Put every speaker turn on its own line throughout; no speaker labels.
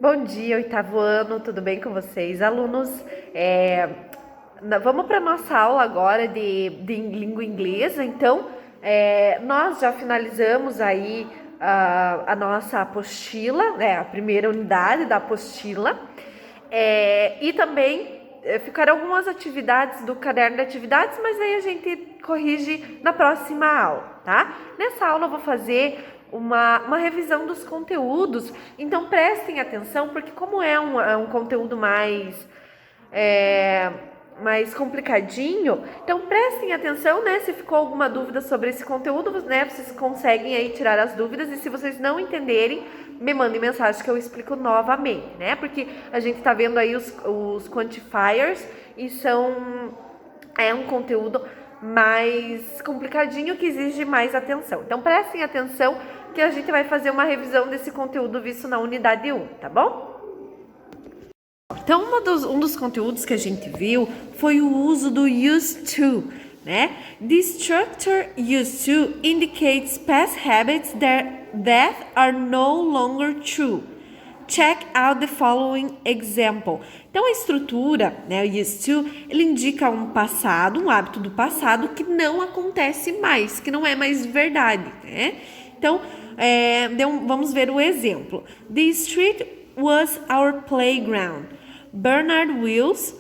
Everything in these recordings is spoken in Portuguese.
Bom dia, oitavo ano, tudo bem com vocês, alunos? Vamos para nossa aula agora de língua inglesa. Então, nós já finalizamos aí a nossa apostila, né, a primeira unidade da apostila, e também ficaram algumas atividades do caderno de atividades, mas aí a gente corrige na próxima aula, tá? Nessa aula eu vou fazer uma revisão dos conteúdos, então prestem atenção, porque como é um conteúdo mais complicadinho, então prestem atenção, né? Se ficou alguma dúvida sobre esse conteúdo, né? Vocês conseguem aí tirar as dúvidas, e se vocês não entenderem, me mandem mensagem que eu explico novamente, né? Porque a gente tá vendo aí os quantifiers e é um conteúdo mais complicadinho que exige mais atenção. Então prestem atenção que a gente vai fazer uma revisão desse conteúdo visto na unidade 1, tá bom? Então, um dos conteúdos que a gente viu foi o uso do used to, né? The structure used to indicates past habits that are no longer true. Check out the following example. Então, a estrutura, né, o used to, ele indica um passado, um hábito do passado que não acontece mais, que não é mais verdade, né? Então, vamos ver o exemplo. The street was our playground. Bernard Wills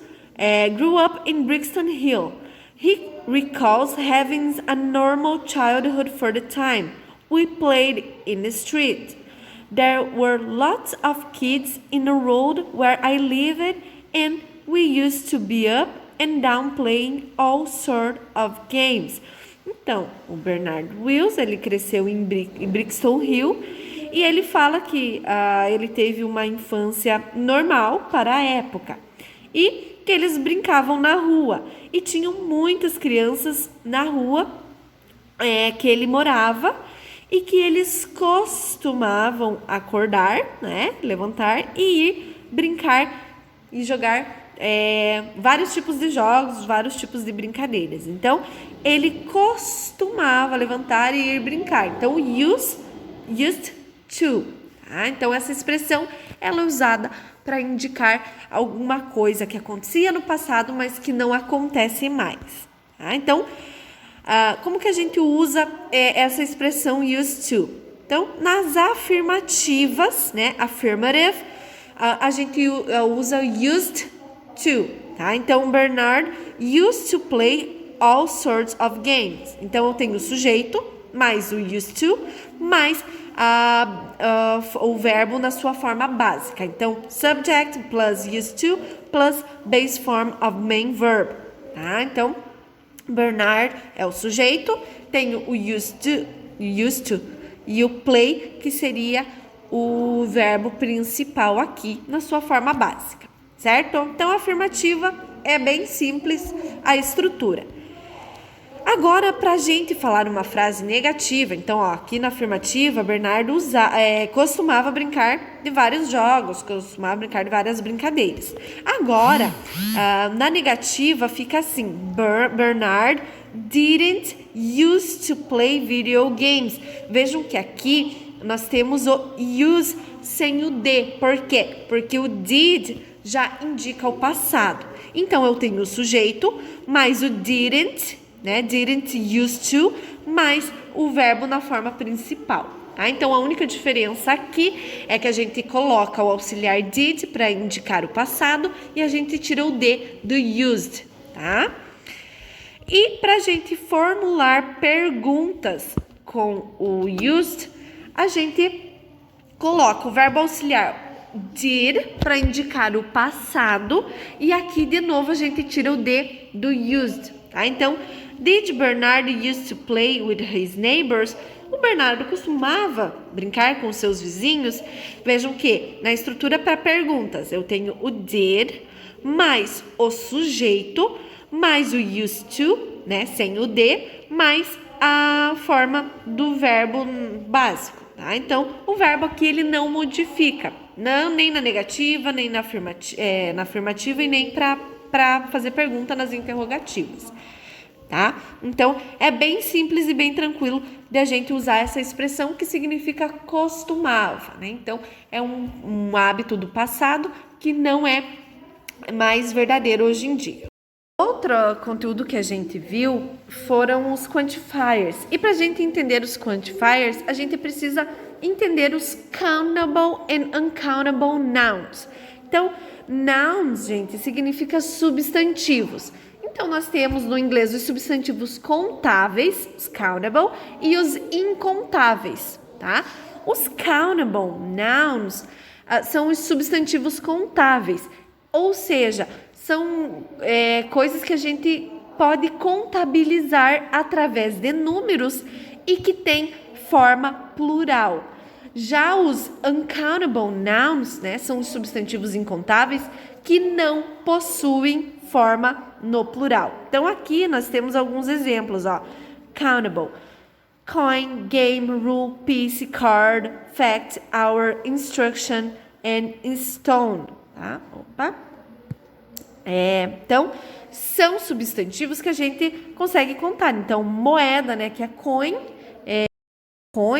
grew up in Brixton Hill. He recalls having a normal childhood for the time. We played in the street. There were lots of kids in the road where I lived, and we used to be up and down playing all sorts of games. Então, o Bernard Wills, ele cresceu em Brixton Hill, e ele fala que ele teve uma infância normal para a época e que eles brincavam na rua. E tinham muitas crianças na rua que ele morava e que eles costumavam acordar, né, levantar e ir brincar e jogar vários tipos de jogos, vários tipos de brincadeiras. Então, ele costumava levantar e ir brincar. Então, used to, tá? Então essa expressão ela é usada para indicar alguma coisa que acontecia no passado, mas que não acontece mais, tá? Então, como que a gente usa essa expressão used to? Então, nas afirmativas, né, affirmative, a gente usa used to, tá? Então, Bernard used to play all sorts of games. Então, eu tenho o sujeito mais o used to, mais o verbo na sua forma básica. Então, subject plus used to plus base form of main verb. Tá? Então, Bernard é o sujeito, tenho o used to e o play, que seria o verbo principal aqui na sua forma básica, certo? Então, a afirmativa é bem simples a estrutura. Agora, para a gente falar uma frase negativa, então, aqui na afirmativa, Bernardo costumava brincar de vários jogos, costumava brincar de várias brincadeiras. Agora, na negativa, fica assim: Bernard didn't used to play video games. Vejam que aqui nós temos o use sem o de. Por quê? Porque o did já indica o passado. Então, eu tenho o sujeito mais o didn't, né? Didn't used to, mais o verbo na forma principal. Tá? Então, a única diferença aqui é que a gente coloca o auxiliar did para indicar o passado e a gente tira o de do used. Tá? E para a gente formular perguntas com o used, a gente coloca o verbo auxiliar did para indicar o passado e aqui de novo a gente tira o de do used. Tá? Então, did Bernard used to play with his neighbors? O Bernardo costumava brincar com seus vizinhos. Vejam que na estrutura para perguntas eu tenho o did mais o sujeito mais o used to, né, sem o de, mais a forma do verbo básico. Tá? Então, o verbo aqui ele não modifica, não, nem na negativa, nem na afirmativa e nem para fazer pergunta nas interrogativas. tá? Então, é bem simples e bem tranquilo de a gente usar essa expressão que significa costumava, né? Então, é um hábito do passado que não é mais verdadeiro hoje em dia. Outro conteúdo que a gente viu foram os quantifiers. E para a gente entender os quantifiers, a gente precisa entender os countable and uncountable nouns. Então, nouns, gente, significa substantivos. Então, nós temos no inglês os substantivos contáveis, os countable, e os incontáveis, tá? Os countable nouns são os substantivos contáveis, ou seja, são coisas que a gente pode contabilizar através de números e que tem forma plural. Já os uncountable nouns, né, são os substantivos incontáveis que não possuem forma no plural. Então, aqui nós temos alguns exemplos, ó. Countable: coin, game, rule, piece, card, fact, hour, instruction and stone. Tá? Opa! Então, são substantivos que a gente consegue contar. Então, moeda, né, que é coin,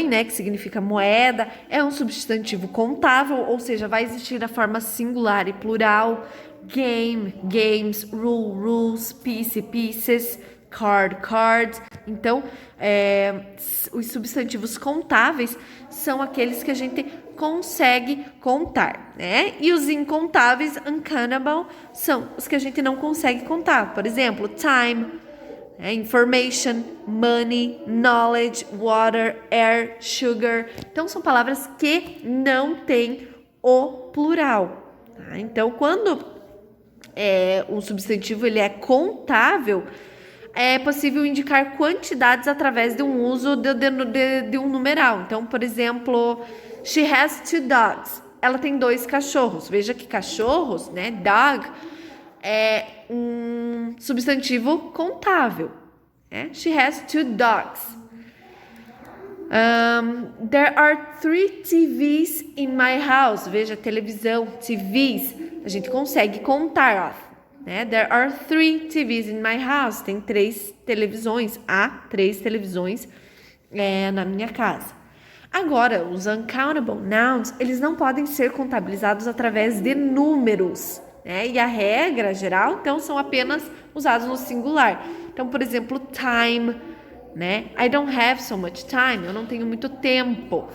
né, que significa moeda, é um substantivo contável, ou seja, vai existir na forma singular e plural. Game, games, rule, rules, piece, pieces, card, cards. Então, os substantivos contáveis são aqueles que a gente consegue contar, né? E os incontáveis, uncountable, são os que a gente não consegue contar. Por exemplo, time, information, money, knowledge, water, air, sugar. Então, são palavras que não têm o plural. Tá? Então, quando um substantivo ele é contável, é possível indicar quantidades através de um uso de um numeral. Então, por exemplo, she has 2 dogs. Ela tem 2 cachorros. Veja que cachorros, né? Dog é um substantivo contável. Né? She has 2 dogs. There are 3 TVs in my house. Veja, televisão, TVs. A gente consegue contar, ó. Né? There are 3 TVs in my house. Tem 3 televisões. Há 3 televisões na minha casa. Agora, os uncountable nouns, eles não podem ser contabilizados através de números. Né? E a regra geral, então, são apenas usados no singular. Então, por exemplo, time, né? I don't have so much time. Eu não tenho muito tempo.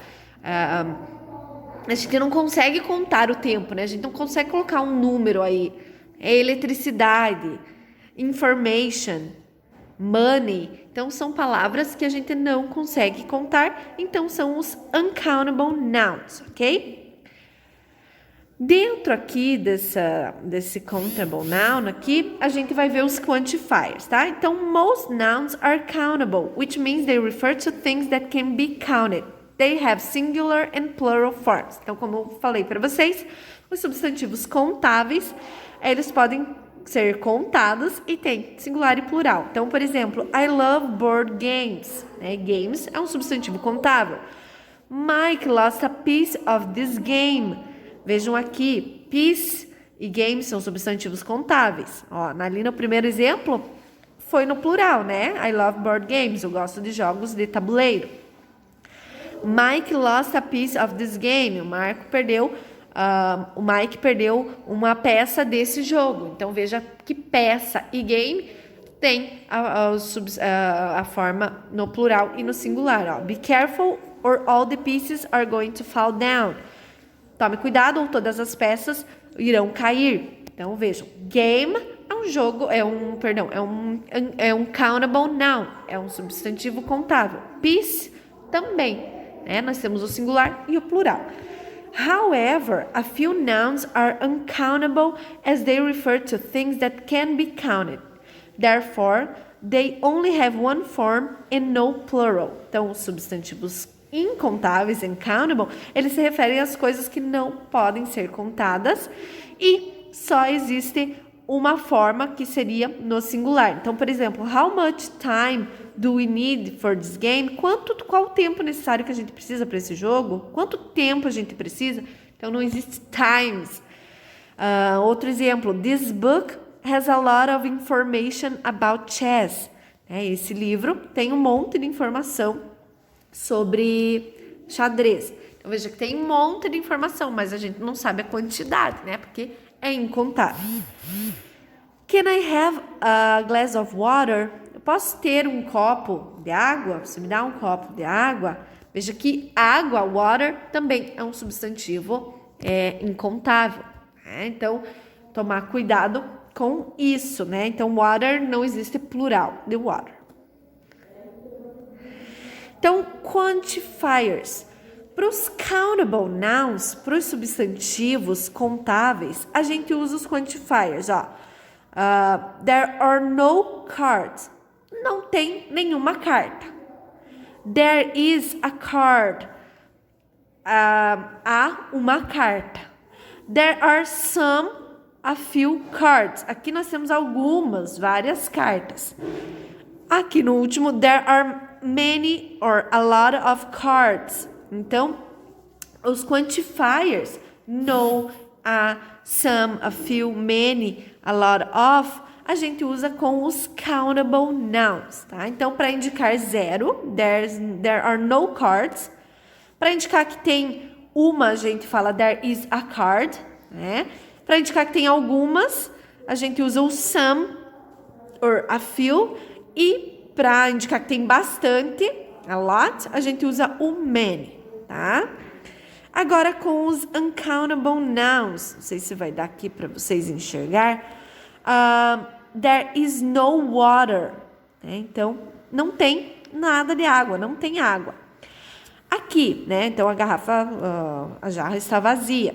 A gente não consegue contar o tempo, né? A gente não consegue colocar um número aí. Eletricidade, information, money. Então, são palavras que a gente não consegue contar. Então, são os uncountable nouns, ok? Dentro aqui desse countable noun aqui, a gente vai ver os quantifiers, tá? Então, most nouns are countable, which means they refer to things that can be counted. They have singular and plural forms. Então, como eu falei para vocês, os substantivos contáveis, eles podem ser contados e tem singular e plural. Então, por exemplo, I love board games. Né? Games é um substantivo contável. Mike lost a piece of this game. Vejam aqui, piece e game são substantivos contáveis. Ó, ali no primeiro exemplo, foi no plural, né? I love board games. Eu gosto de jogos de tabuleiro. Mike lost a piece of this game. O Mike perdeu uma peça desse jogo. Então, veja que peça e game tem a forma no plural e no singular. Ó. Be careful or all the pieces are going to fall down. Tome cuidado ou todas as peças irão cair. Então, vejam. Game é um jogo, é um countable noun. É um substantivo contável. Piece também. Né? Nós temos o singular e o plural. However, a few nouns are uncountable as they refer to things that can be counted. Therefore, they only have one form and no plural. Então, os substantivos incontáveis, uncountable, eles se referem às coisas que não podem ser contadas e só existe uma forma que seria no singular. Então, por exemplo, how much time do we need for this game? Qual o tempo necessário que a gente precisa para esse jogo? Quanto tempo a gente precisa? Então, não existe times. Outro exemplo, this book has a lot of information about chess. Esse livro tem um monte de informação sobre xadrez. Então, veja que tem um monte de informação, mas a gente não sabe a quantidade, né? Porque é incontável. Can I have a glass of water? Eu posso ter um copo de água? Você me dá um copo de água? Veja que água, water, também é um substantivo incontável. Né? Então, tomar cuidado com isso, né? Então, water não existe plural de water. Então, quantifiers. Para os countable nouns, para os substantivos contáveis, a gente usa os quantifiers, ó. There are no cards. Não tem nenhuma carta. There is a card. Há uma carta. There are a few cards. Aqui nós temos várias cartas. Aqui no último, there are many or a lot of cards. Então, os quantifiers, no, some, a few, many, a lot of, a gente usa com os countable nouns, tá? Então, para indicar zero, there are no cards. Para indicar que tem uma, a gente fala there is a card, né? Para indicar que tem algumas, a gente usa o some or a few. E para indicar que tem bastante, a lot, a gente usa o many, tá? Agora com os uncountable nouns, não sei se vai dar aqui para vocês enxergar. There is no water, né? Então não tem nada de água, não tem água. Aqui, né? Então a jarra está vazia.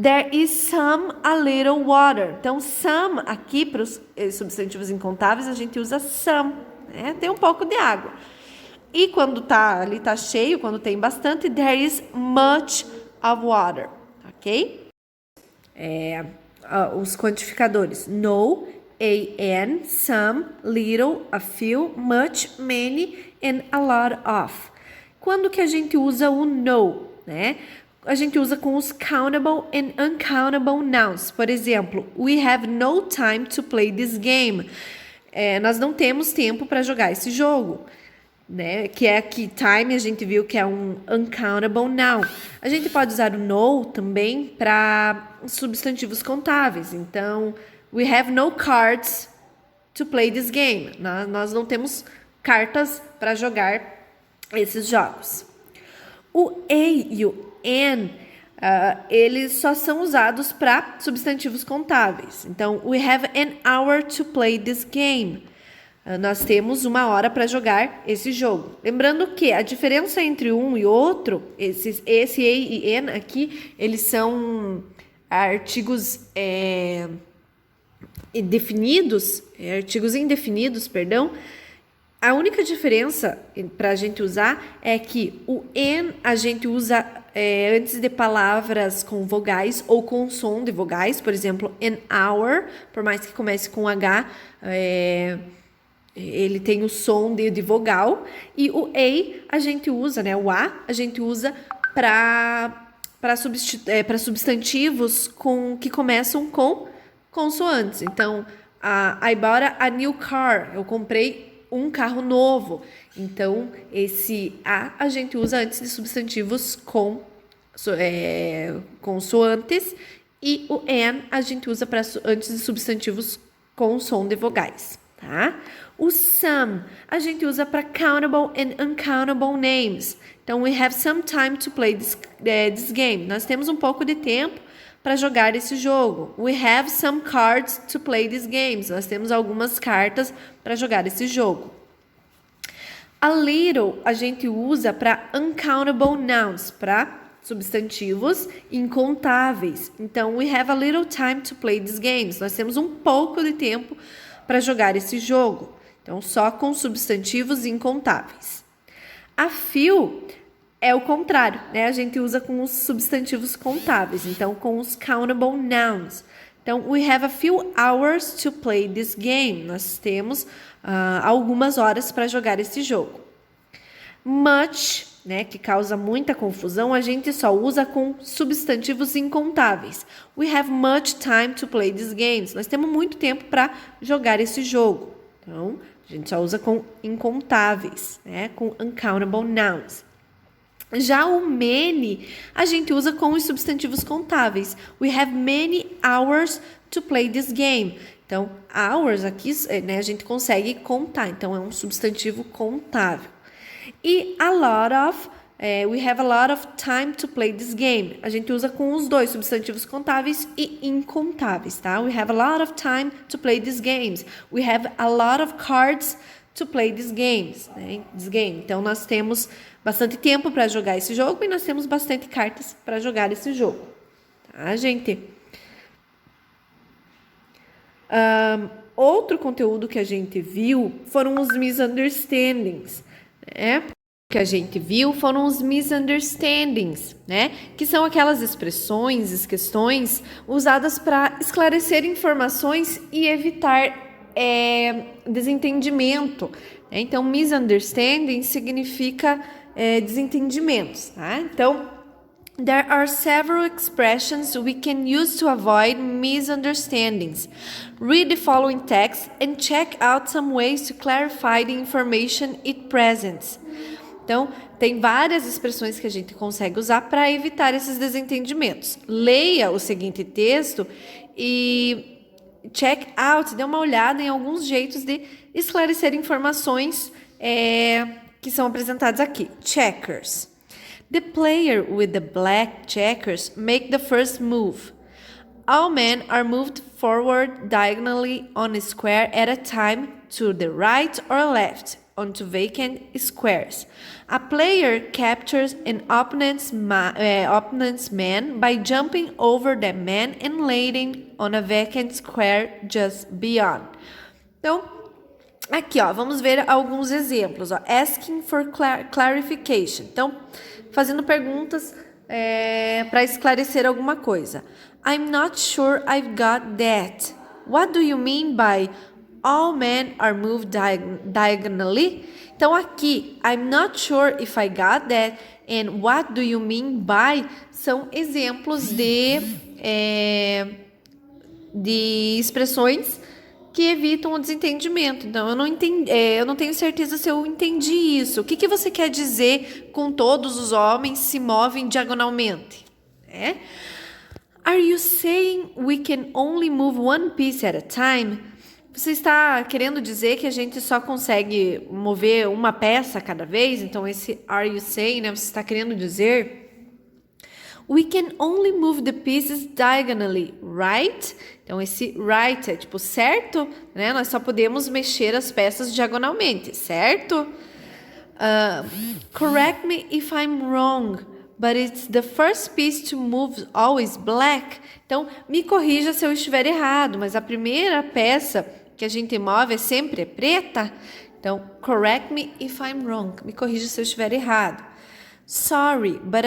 There is some a little water. Então some aqui para os substantivos incontáveis a gente usa some, né? Tem um pouco de água. E quando tá cheio, quando tem bastante, there is much of water, ok? Os quantificadores: no, an, some, little, a few, much, many, and a lot of. Quando que a gente usa o no, né? A gente usa com os countable and uncountable nouns. Por exemplo, we have no time to play this game. Nós não temos tempo para jogar esse jogo. Né? Que é aqui, time, a gente viu que é um uncountable noun. A gente pode usar o no também para substantivos contáveis. Então, we have no cards to play this game. Nós não temos cartas para jogar esses jogos. O a e o an, eles só são usados para substantivos contáveis. Então, we have an hour to play this game. Nós temos 1 hora para jogar esse jogo. Lembrando que a diferença entre um e outro, esse a e an aqui, eles são artigos artigos indefinidos, perdão. A única diferença para a gente usar é que o an a gente usa antes de palavras com vogais ou com som de vogais. Por exemplo, an hour, por mais que comece com H, ele tem o som de vogal. E o a gente usa, né? O a gente usa para substantivos que começam com consoantes. Então, I bought a new car. Eu comprei um carro novo. Então, esse a gente usa antes de substantivos com consoantes. E o an a gente usa antes de substantivos com som de vogais, tá? O some a gente usa para countable and uncountable names. Então, we have some time to play this game. Nós temos um pouco de tempo para jogar esse jogo. We have some cards to play these games. Nós temos algumas cartas para jogar esse jogo. A little a gente usa para uncountable nouns, para substantivos incontáveis. Então, we have a little time to play these games. Nós temos um pouco de tempo para jogar esse jogo. Então, só com substantivos incontáveis. A few é o contrário, né? A gente usa com os substantivos contáveis, então com os countable nouns. Então, we have a few hours to play this game. Nós temos algumas horas para jogar esse jogo. Much, né, que causa muita confusão, a gente só usa com substantivos incontáveis. We have much time to play these games. Nós temos muito tempo para jogar esse jogo. Então, A gente só usa com incontáveis, né? Com uncountable nouns. Já o many, a gente usa com os substantivos contáveis. We have many hours to play this game. Então, hours aqui, né, a gente consegue contar. Então, é um substantivo contável. E a lot of, we have a lot of time to play this game. A gente usa com os dois, substantivos contáveis e incontáveis, tá? We have a lot of time to play these games. We have a lot of cards to play these games, né? This game. Então, nós temos bastante tempo para jogar esse jogo e nós temos bastante cartas para jogar esse jogo, tá, gente? Outro conteúdo que a gente viu foram os misunderstandings, né? Que a gente viu foram os misunderstandings, né? Que são aquelas expressões, questões usadas para esclarecer informações e evitar desentendimento. Né? Então, misunderstanding significa desentendimentos, tá? Então, there are several expressions we can use to avoid misunderstandings. Read the following text and check out some ways to clarify the information it presents. Então, tem várias expressões que a gente consegue usar para evitar esses desentendimentos. Leia o seguinte texto e check out, dê uma olhada em alguns jeitos de esclarecer informações que são apresentados aqui. Checkers. The player with the black checkers make the first move. All men are moved forward diagonally on a square at a time to the right or left onto vacant squares. A player captures an opponent's man by jumping over that man and landing on a vacant square just beyond. Então, aqui, ó, vamos ver alguns exemplos. Ó. Asking for clarification. Então, fazendo perguntas para esclarecer alguma coisa. I'm not sure I've got that. What do you mean by all men are moved diagonally? Então, aqui, I'm not sure if I got that and what do you mean by são exemplos de expressões que evitam o desentendimento. Então, eu não tenho certeza se eu entendi isso. O que você quer dizer com todos os homens se movem diagonalmente? Are you saying we can only move one piece at a time? Você está querendo dizer que a gente só consegue mover uma peça a cada vez? Então, esse are you saying, né? Você está querendo dizer... We can only move the pieces diagonally, right? Então, esse right é tipo certo, né? Nós só podemos mexer as peças diagonalmente, certo? Correct me if I'm wrong, but it's the first piece to move always black. Então, me corrija se eu estiver errado, mas a primeira peça que a gente move é sempre preta. Então, correct me if I'm wrong. Me corrija se eu estiver errado. Sorry, but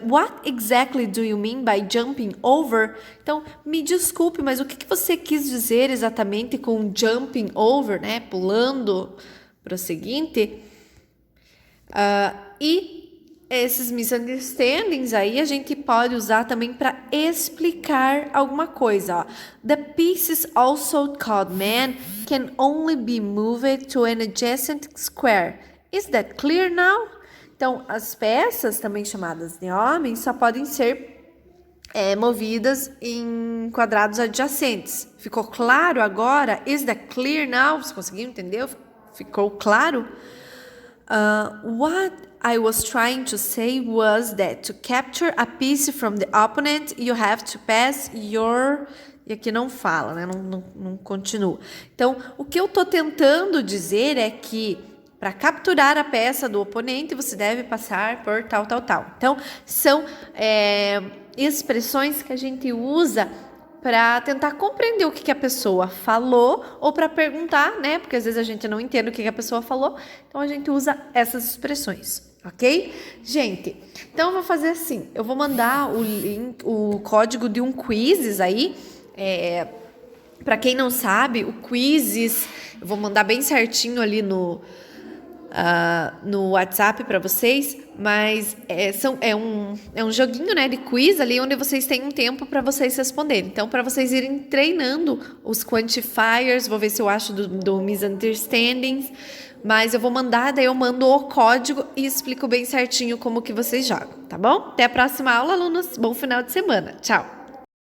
what exactly do you mean by jumping over? Então, me desculpe, mas o que você quis dizer exatamente com jumping over, né? Pulando para o seguinte. E esses misunderstandings aí a gente pode usar também para explicar alguma coisa. Ó. The pieces also called men can only be moved to an adjacent square. Is that clear now? Então, as peças, também chamadas de homens, só podem ser movidas em quadrados adjacentes. Ficou claro agora? Is that clear now? Você conseguiu entender? Ficou claro? What I was trying to say was that to capture a piece from the opponent, you have to pass your... E aqui não fala, né? Não continua. Então, o que eu tô tentando dizer é que para capturar a peça do oponente, você deve passar por tal. Então, são expressões que a gente usa para tentar compreender o que a pessoa falou ou para perguntar, né? Porque às vezes a gente não entende o que a pessoa falou. Então, a gente usa essas expressões, ok? Gente, então eu vou fazer assim. Eu vou mandar o link, o código de um quizzes aí. Para quem não sabe, o quizzes, eu vou mandar bem certinho ali no no WhatsApp para vocês, mas é um joguinho, né, de quiz ali, onde vocês têm um tempo para vocês responderem. Então, para vocês irem treinando os quantifiers, vou ver se eu acho do misunderstandings, mas eu vou mandar, daí eu mando o código e explico bem certinho como que vocês jogam, tá bom? Até a próxima aula, alunos. Bom final de semana. Tchau!